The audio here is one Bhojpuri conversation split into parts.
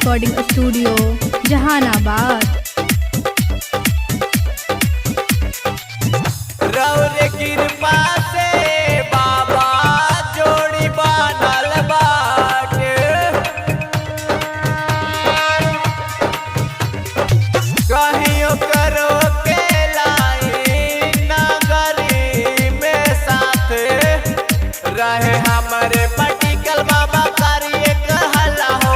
Recording studio Jehanabad. रौरे कृपा से बाबा जोड़ी बनल बाटे, कहियो करो के लाई नगरी में साथ रहे हमारे पटिकल बाबा कारी एक हल्ला हो।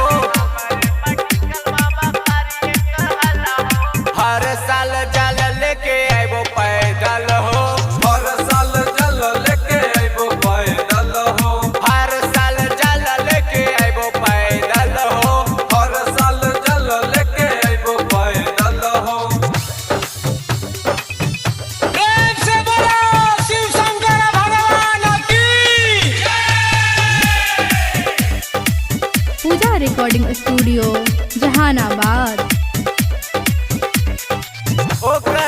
हर साल जल लेके आइबो पैदल हो, हर साल जल लेके आइबो पैदल हो, हर साल जल लेके आइबो पैदल हो। हर साल जल लेके आइबो पैदल हो। प्रेम से बोलो शिव शंकर भगवान की। पूजा रिकॉर्डिंग स्टूडियो जहानाबाद। ओकरा